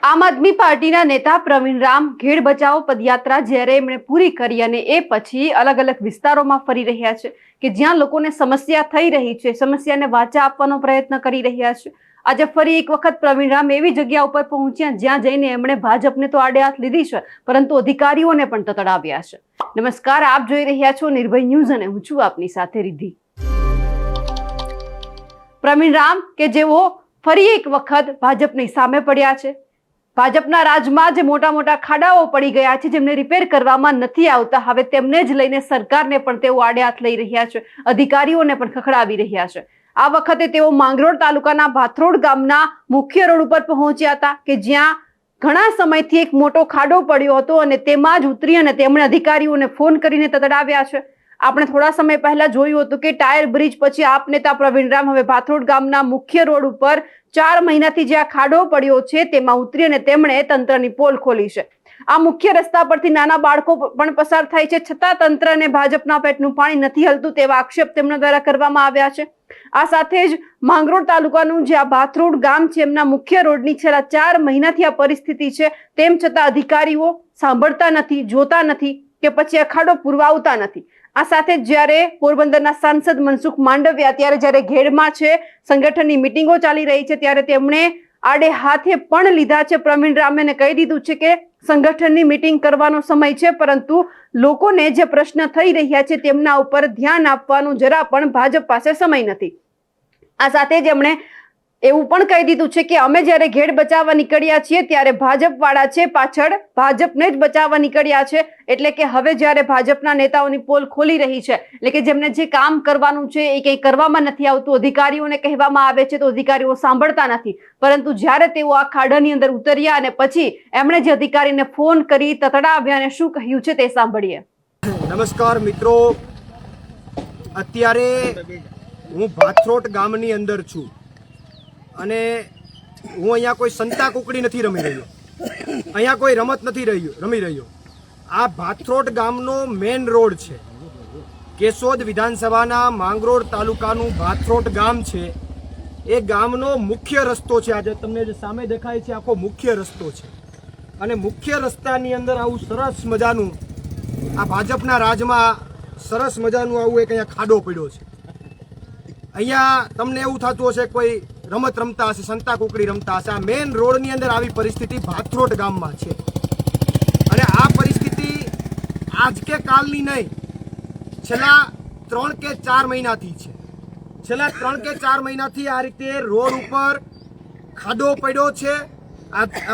આમ આદમી પાર્ટીના નેતા પ્રવીણ રામ ઘેડ બચાવો પદયાત્રા જ્યારે એમણે પૂરી કરી અને એ પછી અલગ અલગ વિસ્તારોમાં ફરી રહ્યા છે કે જ્યાં લોકોને સમસ્યા થઈ રહી છે, સમસ્યાને વાચા આપવાનો પ્રયત્ન કરી રહ્યા છે। આજે ફરી એક વખત પ્રવીણ રામ એવી જગ્યા ઉપર પહોંચ્યા જ્યાં જઈને એમણે ભાજપને તો આડે હાથ લીધી છે પરંતુ અધિકારીઓને પણ તતડાવ્યા છે। નમસ્કાર, આપ જોઈ રહ્યા છો નિર્ભય ન્યૂઝ અને હું છું આપની સાથે રિદ્ધિ। પ્રવીણ રામ કે જેઓ ફરી એક વખત ભાજપની સામે પડ્યા છે। ભાજપના રાજમાં જે મોટા મોટા ખાડાઓ પડી ગયા છે જેમને રિપેર કરવામાં નથી આવતા, હવે તેમને જ લઈને સરકારને પણ તેઓ આડે હાથ લઈ રહ્યા છે, અધિકારીઓને પણ ખખડાવી રહ્યા છે। આ વખતે તેઓ માંગરોળ તાલુકાના ભાથરોડ ગામના મુખ્ય રોડ ઉપર પહોંચ્યા હતા કે જ્યાં ઘણા સમયથી એક મોટો ખાડો પડ્યો હતો અને તેમાં જ ઉતરી અને તેમણે અધિકારીઓને ફોન કરીને તતડાવ્યા છે। આપણે થોડા સમય પહેલા જોયું હતું કે ટાયર બ્રિજ પછી આપ નેતા પ્રવીણ રામ હવે ભાથરોડ ગામના મુખ્ય રોડ ઉપર 4 મહિનાથી જે આ ખાડો પડ્યો છે તેમાં ઉતરી અને તેમણે તંત્રની પોલ ખોલી છે। આ મુખ્ય રસ્તા પરથી નાના બાળકો પણ પસાર થાય છે છતાં તંત્રને ભાજપના પેટનું પાણી નથી હલતું તેવા આક્ષેપ તેમના દ્વારા કરવામાં આવ્યા છે। આ સાથે જ માંગરોળ તાલુકાનું જે આ ભાથરોડ ગામ છે એમના મુખ્ય રોડની છેલ્લા 4 મહિનાથી આ પરિસ્થિતિ છે, તેમ છતાં અધિકારીઓ સાંભળતા નથી, જોતા નથી કે પછી આ ખાડો પુરવાવતા નથી। આ સાથે જ્યારે પોરબંદરના સાંસદ મનસુખ માંડવિયા ત્યારે જ્યારે ઘેડમાં છે સંગઠનની મિટિંગો ચાલી રહી છે ત્યારે તેમણે આડે હાથે પણ લીધા છે। પ્રવીણ રામે કહી દીધું છે કે સંગઠનની મિટિંગ કરવાનો સમય છે પરંતુ લોકોને જે પ્રશ્ન થઈ રહ્યા છે તેમના ઉપર ધ્યાન આપવાનું જરા પણ ભાજપ પાસે સમય નથી। આ સાથે જ એમણે એવું પણ કહી દીધું છે કે અમે જ્યારે ઘેડ બચાવવા નીકળ્યા છીએ ત્યારે ભાજપ વાળા છે પાછળ ભાજપને જ બચાવવા નીકળ્યા છે, એટલે કે હવે જ્યારે ભાજપના નેતાઓની પોલ ખોલી રહી છે એટલે કે જેમને જે કામ કરવાનું છે એ કંઈ કરવામાં નથી આવતું, અધિકારીઓને કહેવામાં આવે છે તો અધિકારીઓ સાંભળતા નથી, પરંતુ જ્યારે તેઓ આ ખાડાની અંદર ઉતર્યા અને પછી એમણે જે અધિકારીને ફોન કરી તતડાવ્યા અને શું કહ્યું છે તે સાંભળીએ। નમસ્કાર મિત્રો, અત્યારે હું ભાથરોડ ગામની અંદર છું અને હું અહીંયા કોઈ સંતા કુકડી નથી રમી રહ્યો, અહીંયા કોઈ રમત નથી રમી રહ્યો। આ ભાથરોડ ગામનો મેઇન રોડ છે, કેશોદ વિધાનસભાના માંગરોળ તાલુકાનું ભાથરોડ ગામ છે, એ ગામનો મુખ્ય રસ્તો છે। આજે તમને જે સામે દેખાય છે આખો મુખ્ય રસ્તો છે અને મુખ્ય રસ્તાની અંદર આવું સરસ મજાનું આ ભાજપના રાજમાં સરસ મજાનું આવું એક અહીંયા ખાડો પડ્યો છે। અહીંયા તમને એવું થતું હશે કોઈ રમત રમતા હશે, સંતા કુકડી રમતા હશે। આ મેઇન રોડની અંદર આવી પરિસ્થિતિ ભાથરોડ ગામમાં છે અને આ પરિસ્થિતિ આજ કે કાલની નહીં, છેલ્લા 3 કે 4 મહિનાથી છે। છેલ્લા 3 કે 4 મહિનાથી આ રીતે રોડ ઉપર ખાડો પડ્યો છે।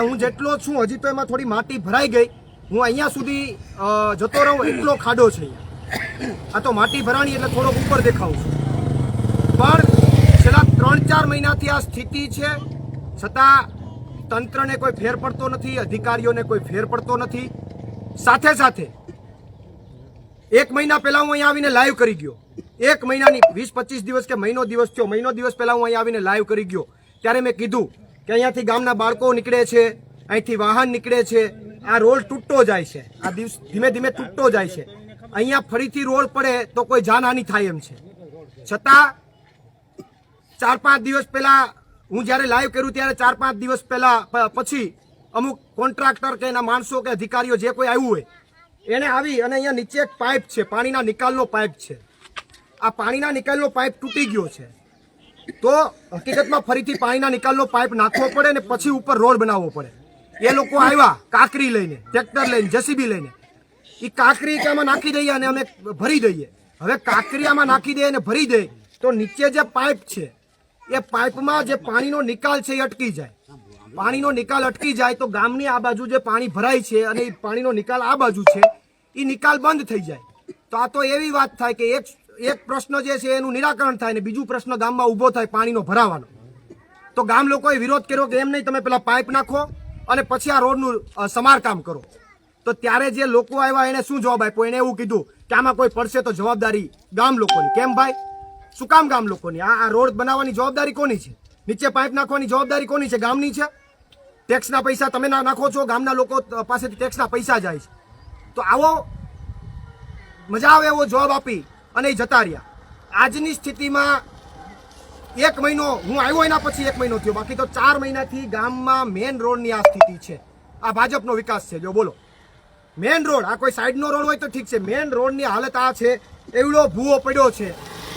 હું જેટલો છું હજી તો એમાં થોડી માટી ભરાઈ ગઈ, હું અહીંયા સુધી જતો રહું એટલો ખાડો છે અહીંયા। આ તો માટી ભરાણી એટલે થોડોક ઉપર દેખાવું છું, પણ છેલ્લા 3-4 મહિનાથી આ સ્થિતિ છે છતાં તંત્રને કોઈ ફેર પડતો નથી, અધિકારીઓને કોઈ ફેર પડતો નથી। સાથે સાથે 1 મહિના પહેલા હું અહીંયા આવીને લાઈવ કરી ગયો, 1 મહિનાની 20-25 દિવસ કે મહિનો દિવસ પહેલા હું અહીંયા આવીને લાઈવ કરી ગયો। ત્યારે મેં કીધું કે અહીંયાથી ગામના બાળકો નીકળે છે, અહીંથી વાહન નીકળે છે, આ રોડ તૂટતો જાય છે, આ ધીમે ધીમે તૂટતો જાય છે, અહીંયા ફરીથી રોડ પડે તો કોઈ જાનહાનિ થાય એમ છે। છતાં 4-5 દિવસ પહેલા હું જ્યારે લાઈવ કર્યું ત્યારે 4-5 દિવસ પહેલા પછી અમુક કોન્ટ્રાક્ટર કે એના માણસો કે અધિકારીઓ જે કોઈ આવ્યું હોય એને આવી અને અહીંયા નીચે એક પાઇપ છે, પાણીના નિકાલનો પાઇપ છે, આ પાણીના નિકાલનો પાઇપ તૂટી ગયો છે તો હકીકતમાં ફરીથી પાણીના નિકાલનો પાઇપ નાખવો પડે ને પછી ઉપર રોડ બનાવવો પડે। એ લોકો આવ્યા કાંકરી લઈને, ટ્રેક્ટર લઈને, જેસીબી લઈને, એ કાંકરી આમાં નાખી દઈએ અને અમે ભરી દઈએ। હવે કાંકરી આમાં નાખી દે અને ભરી દે તો નીચે જે પાઇપ છે એ પાઇપમાં જે પાણીનો નિકાલ છે એ અટકી જાય। પાણીનો નિકાલ અટકી જાય તો ગામની આ બાજુ જે પાણી ભરાય છે અને એ પાણીનો નિકાલ આ બાજુ છે એ નિકાલ બંધ થઈ જાય। તો આ તો એવી વાત થાય કે એક પ્રશ્ન જે છે એનું નિરાકરણ થાય ને બીજું પ્રશ્ન ગામમાં ઊભો થાય પાણીનો ભરાવાનો। તો ગામ લોકોએ વિરોધ કર્યો કે એમ નહીં, તમે પેલા પાઇપ નાખો અને પછી આ રોડનું સમારકામ કરો। તો ત્યારે જે લોકો આવ્યા એને શું જવાબ આપ્યો? એને એવું કીધું કે આમાં કોઈ પડશે તો જવાબદારી ગામ લોકોની। કેમ ભાઈ, શું કામ ગામ લોકોની? આ રોડ બનાવવાની જવાબદારી કોની છે? નીચે પાઇપ નાખવાની જવાબદારી કોની છે? ગામની છે। ટેક્સના પૈસા તમે નાખો છો, ગામના લોકો પાસેથી ટેક્સના પૈસા જાય છે। તો આવો મજા આવે એવો જવાબ આપી અને એ જતા રહ્યા। આજની સ્થિતિમાં 1 મહિનો હું આવ્યો એના પછી 1 મહિનો થયો, બાકી તો 4 મહિનાથી ગામમાં મેન રોડની આ સ્થિતિ છે. આ ભાજપનો વિકાસ છે. જો બોલો, મેન રોડ, આ કોઈ સાઈડનો રોડ હોય તો ઠીક છે, મેન રોડની હાલત આ છે. એવડો ભૂવો પડ્યો છે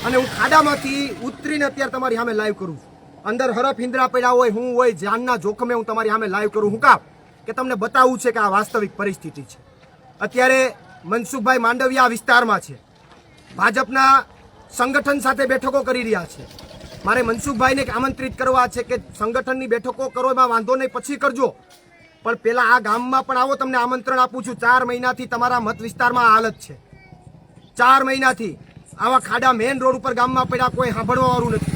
અને હું ખાડામાંથી ઉતરીને અત્યારે તમારી સામે લાઈવ કરું છું. અંદર હરફ હિંદરા પડ્યા હોય, હું હોય, જાનના જોખમે હું તમારી સામે લાઈવ કરું. હું કામ કે તમને બતાવવું છે કે આ વાસ્તવિક પરિસ્થિતિ છે. અત્યારે મનસુખભાઈ માંડવિયા વિસ્તારમાં છે, ભાજપના સંગઠન સાથે બેઠકો કરી રહ્યા છે. મારે મનસુખભાઈને આમંત્રિત કરવા છે કે સંગઠનની બેઠકો કરો, એમાં વાંધો નહીં, પછી કરજો, પણ પેલા આ ગામમાં પણ આવો. તમને આમંત્રણ આપું છું. 4 મહિનાથી તમારા મત વિસ્તારમાં આ હાલત છે. 4 મહિનાથી આવા ખાડા મેન રોડ ઉપર ગામમાં પડ્યા, કોઈ સાંભળવા વાળું નથી.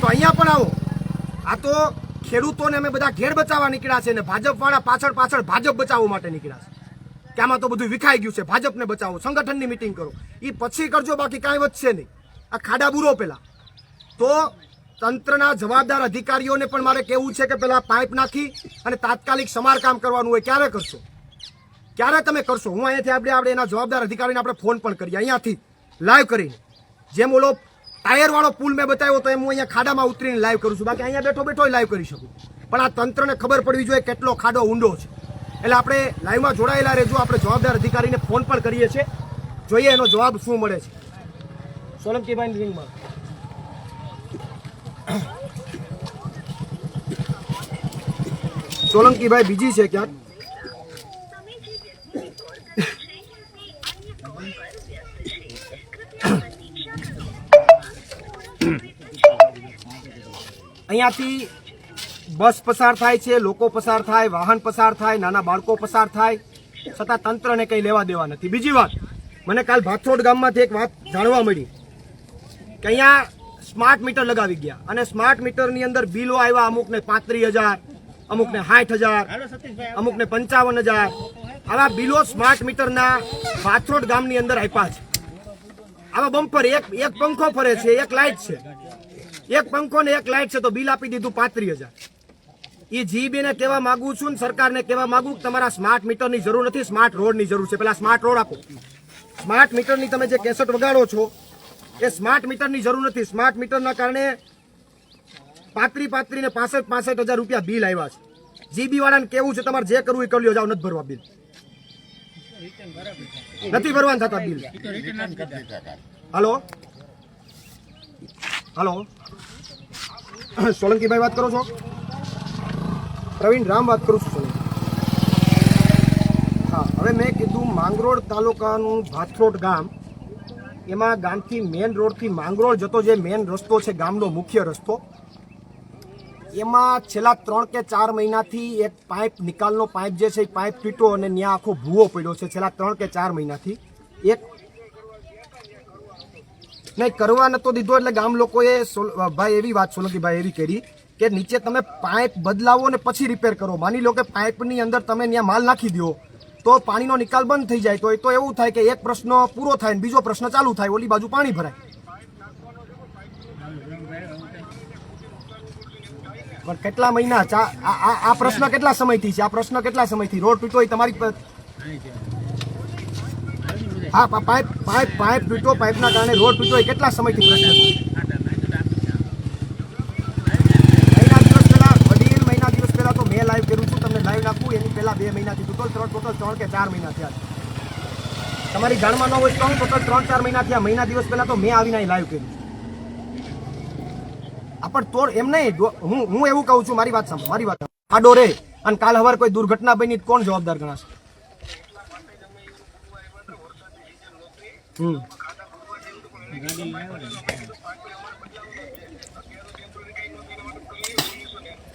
તો અહીંયા પણ આવો. આ તો ખેડૂતોને અમે બધા ઘેર બચાવવા નીકળ્યા છે ને ભાજપ વાળા પાછળ પાછળ ભાજપ બચાવવા માટે નીકળ્યા છે કે આમાં તો બધું વિખાઈ ગયું છે, ભાજપને બચાવો, સંગઠનની મિટિંગ કરો, એ પછી કરજો, બાકી કાંઈ વધશે નહીં. આ ખાડા બુરો પેલા તો તંત્રના જવાબદાર અધિકારીઓને પણ મારે કહેવું છે કે પેલા પાઇપ નાખી અને તાત્કાલિક સમારકામ કરવાનું હોય. ક્યારે કરશો? ક્યારે તમે કરશો? હું અહીંયાથી આપણે એના જવાબદાર અધિકારીને આપણે ફોન પણ કરીએ, અહીંયાથી લાઈવ કરીને. જેમ ઓલો ટાયર વાળો પુલ મેં બતાવ્યો તો એમ હું અહીંયા ખાડામાં ઉતરીને લાઈવ કરું છું, બાકી અહીંયા બેઠો બેઠો લાઈવ કરી શકું. પણ આ તંત્રને ખબર પડવી જોઈએ કેટલો ખાડો ઊંડો છે. એટલે આપણે લાઈવમાં જોડાયેલા રહેજો. આપણે જવાબદાર અધિકારીને ફોન પણ કરીએ છીએ, જોઈએ એનો જવાબ શું મળે છે. સોલંકીભાઈ રિંગમાં સોલંકીભાઈ બીજી છે ક્યાંક. અહીંયાથી બસ પસાર થાય છે, લોકો પસાર થાય, વાહન પસાર થાય, નાના બાળકો પસાર થાય, છતાં તંત્રને કંઈ લેવા દેવા નથી. બીજી વાત, મને કાલ ભાથરોડ ગામમાંથી એક વાત જાણવા મળી કે અહીંયા સ્માર્ટ મીટર લગાવી ગયા અને સ્માર્ટ મીટરની અંદર બિલો આવ્યા, અમુકને 35,000, અમુકને 60,000, અમુકને 55,000. આવા બિલો સ્માર્ટ મીટરના ભાથરોડ ગામની અંદર આપ્યા છે. આવા બમ્પર, એક પંખો ફરે છે, એક લાઇટ છે, એક પંખો ને એક લાઇટ છે, તો બિલ આપી દીધું 35,000. એ જીબીને કહેવા માંગુ છું ને સરકારને કહેવા માંગુ કે તમારા સ્માર્ટ મીટરની જરૂર નથી, સ્માર્ટ રોડની જરૂર છે. પેલા સ્માર્ટ રોડ આપો. સ્માર્ટ મીટરની તમે જે કેસેટ વગાડો છો એ સ્માર્ટ મીટરની જરૂર નથી. સ્માર્ટ મીટરના કારણે 35,000 ને 65,000 રૂપિયા બિલ આવ્યા છે. જીબી વાળાને કેવું છે તમારે જે કરવું એ કરી લ્યો, જાઓ, નથી ભરવા બિલ, નથી ભરવાના થતા બિલ. હાલો હાલો, સોલંકીભાઈ વાત કરો છો? પ્રવીણ રામ વાત કરું છું. હા, હવે મેં કીધું માંગરોળ તાલુકાનું ભાથરોડ ગામ, એમાં ગામથી મેન રોડથી માંગરોળ જતો જે મેન રસ્તો છે, ગામનો મુખ્ય રસ્તો, એમાં છેલ્લા 3 કે 4 મહિનાથી એક પાઇપ, નિકાલનો પાઇપ જે છે એ પાઇપ તૂટ્યો અને ત્યાં આખો ભૂવો પડ્યો છે. છેલ્લા 3 કે 4 મહિનાથી એક નહીં કરવા નતો દીધો. એટલે ગામ લોકોએ ભાઈ એવી વાત સોલંકીભાઈ એવી કરી કે નીચે તમે પાઇપ બદલાવો ને પછી રિપેર કરો. માની લો કે પાઇપની અંદર તમે ત્યાં માલ નાખી દો તો પાણીનો નિકાલ બંધ થઈ જાય, તો એવું થાય કે એક પ્રશ્ન પૂરો થાય ને બીજો પ્રશ્ન ચાલુ થાય, ઓલી બાજુ પાણી ભરાય. પણ કેટલા મહિના આ પ્રશ્ન કેટલા સમયથી છે? આ પ્રશ્ન કેટલા સમયથી? રોડ તૂટ્યો એ તમારી હા, પાઇપ તૂટ્યો, પાઇપના કારણે રોડ તૂટ્યો એ કેટલા સમયથી પ્રશ્ન છે? મહિના દિવસ પહેલા તો મેં લાઈવ કર્યું છું, તમને લાઈવ નાખું. એની પહેલા 2 મહિનાથી ટોટલ 3 કે 4 મહિના થયા. તમારી જાણમાં ન હોય તો ટોટલ 3-4 મહિના થયા. મહિના દિવસ પહેલા તો મેં આવીને લાઈવ કર્યું. પણ તોડ એમ નહીં, હું એવું કહું છું, મારી વાત સાંભળો, મારી વાત આડો રે અને કાલ હવાર કોઈ દુર્ઘટના બની કોણ જવાબદાર ગણાશે?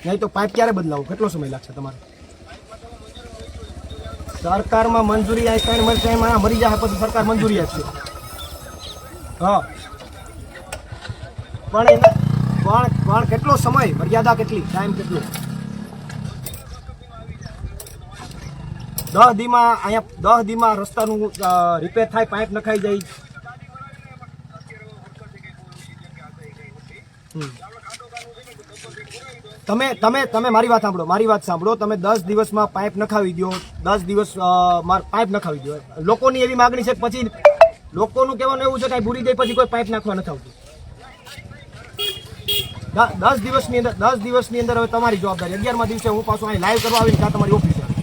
નહીં તો પાઇપ ક્યારે બદલાવો? કેટલો સમય લાગશે તમારે? સરકારમાં મંજૂરી આવી, મરી જાય પછી સરકાર મંજૂરી આપશે. હા, પણ કેટલો સમય, મર્યાદા કેટલી, ટાઈમ કેટલો? 10 દીમાં અહીંયા 10 દીમાં રસ્તાનું રિપેર થાય, પાઇપ નખાઈ જાય. તમે મારી વાત સાંભળો, તમે 10 દિવસમાં પાઇપ નખાવી દો, 10 દિવસ પાઇપ નખાવી દો. લોકોની એવી માગણી છે, પછી લોકોનું કહેવાનું એવું છે કે ભૂરી દે પછી કોઈ પાઇપ નાખવા નથી આવતું. 10 દિવસની અંદર હવે તમારી જવાબદારી. 11મા દિવસે હું પાછું અહીં લાઈવ કરવા આવીને ત્યાં તમારી ઓફિસ આવે.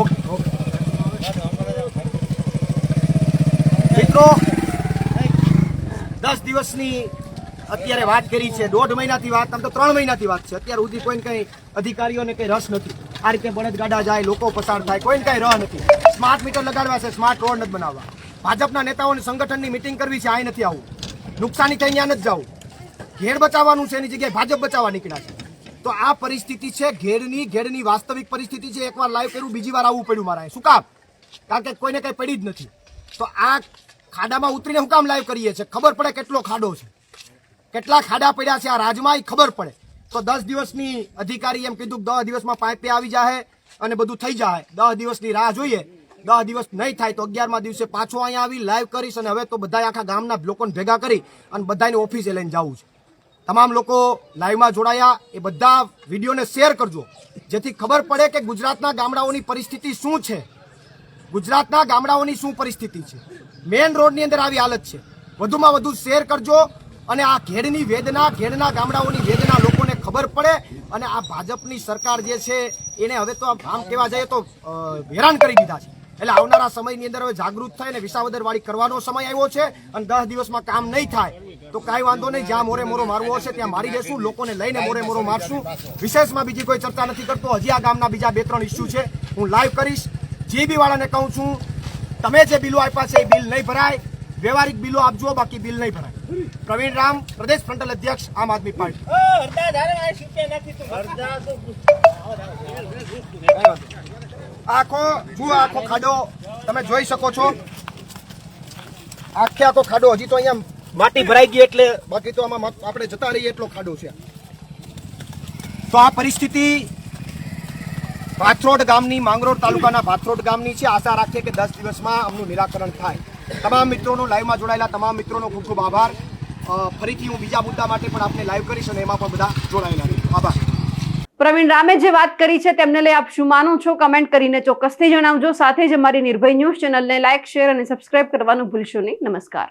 ઓકે ઓકે મિત્રો, 10 દિવસની અત્યારે વાત કરી છે, 1.5 મહિનાથી વાત, આમ તો 3 મહિનાથી વાત છે. અત્યાર સુધી કોઈને કંઈ અધિકારીઓને કંઈ રસ નથી. આ રીતે બળદગાડા જાય, લોકો પસાર થાય, કોઈને કંઈ રહ નથી. સ્માર્ટ મીટર લગાડવા છે, સ્માર્ટ રોડ નથી બનાવવા. ભાજપના નેતાઓની સંગઠનની મિટિંગ કરવી છે, આ નથી આવું. નુકસાની થઈ ત્યાં નથી જવું. ઘેડ બચાવવાનું છે, એની જગ્યાએ ભાજપ બચાવવા નીકળ્યા છે. તો આ પરિસ્થિતિ છે ઘેડની વાસ્તવિક પરિસ્થિતિ છે. એકવાર લાઈવ કર્યું, બીજી વાર આવવું પડ્યું મારા. શું કામ? કારણ કે કોઈને કંઈ પડી જ નથી. તો આ ખાડામાં ઉતરીને હું કામ લાઈવ કરીએ છીએ? ખબર પડે કેટલો ખાડો છે, કેટલા ખાડા પડ્યા છે આ રાજમાં, એ ખબર પડે. તો 10 દિવસની અધિકારી એમ કીધું 10 દિવસમાં પાઇપે આવી જાય અને બધું થઈ જાય. 10 દિવસની રાહ જોઈએ. 10 દિવસ નહીં થાય તો 11મા દિવસે પાછો અહીંયા આવી લાઈવ કરીશ. અને હવે તો બધા આખા ગામના લોકોને ભેગા કરી અને બધાની ઓફિસે લઈને જવું છે. તમામ લોકો લાઈવમાં જોડાયા એ બધા વિડીયોને શેર કરજો, જેથી ખબર પડે કે ગુજરાતના ગામડાઓની પરિસ્થિતિ શું છે. ગુજરાતના ગામડાઓની શું પરિસ્થિતિ છે. મેઇન રોડની અંદર આવી હાલત છે. વધુમાં વધુ શેર કરજો અને આ ઘેડની વેદના, ઘેડના ગામડાઓની વેદના લોકોને ખબર પડે. અને આ ભાજપની સરકાર જે છે એને હવે તો આમ કહેવા જઈએ તો હેરાન કરી દીધા છે. એટલે આવનારા સમયની અંદર હવે જાગૃત થઈને વિસાવદરવાળી કરવાનો સમય આવ્યો છે. અને 10 દિવસમાં કામ નહીં થાય તો કાંઈ વાંધો નહીં, જ્યાં મોરે મોરો મારવો હશે ત્યાં મારી દેશું. લોકોને લઈને મોરે મોરો મારશું. વિશેષમાં બીજી કોઈ ચર્ચા નથી કરતો. હજી આ ગામના બીજા 2-3 ઇસ્યુ છે, હું લાઈવ કરીશ. જીબી વાળાને કહું છું, તમે જે બિલો આપ્યા છે એ બિલ નહીં ભરાય. વ્યવહારિક બિલો આપજો, બાકી બિલ નહીં ભરાય. પ્રવીણ રામ, પ્રદેશ ફ્રન્ટલ અધ્યક્ષ, આમ આદમી પાર્ટી. આખો ખાડો તમે જોઈ શકો છો. આખો ખાડો, હજી તો અહીંયા માટી ભરાઈ ગઈ એટલે, બાકી તો આમાં આપણે જતા રહીએ એટલો ખાડો છે. તો આ પરિસ્થિતિ ભાથરોડ ગામની, માંગરોળ તાલુકાના ભાથરોડ ગામની છે. આશા રાખીએ કે 10 દિવસમાં આમનું નિરાકરણ થાય. તમામ મિત્રોનો, લાઈવમાં જોડાયેલા તમામ મિત્રોનો ખૂબ ખૂબ આભાર. ફરીથી હું બીજા મુદ્દા માટે પણ આપને લાઈવ કરીશ અને એમાં પણ બધા જોડાયેલા છે. આભાર. પ્રવીણ રામે જે વાત કરી છે તેમને લઈ આપ શું માનો છો? કમેન્ટ કરીને ચોક્કસથી જણાવજો. સાથે જ અમારી નિર્ભય ન્યૂઝ ચેનલને લાઇક, શેર અને સબસ્ક્રાઇબ કરવાનું ભૂલશો નહીં. નમસ્કાર.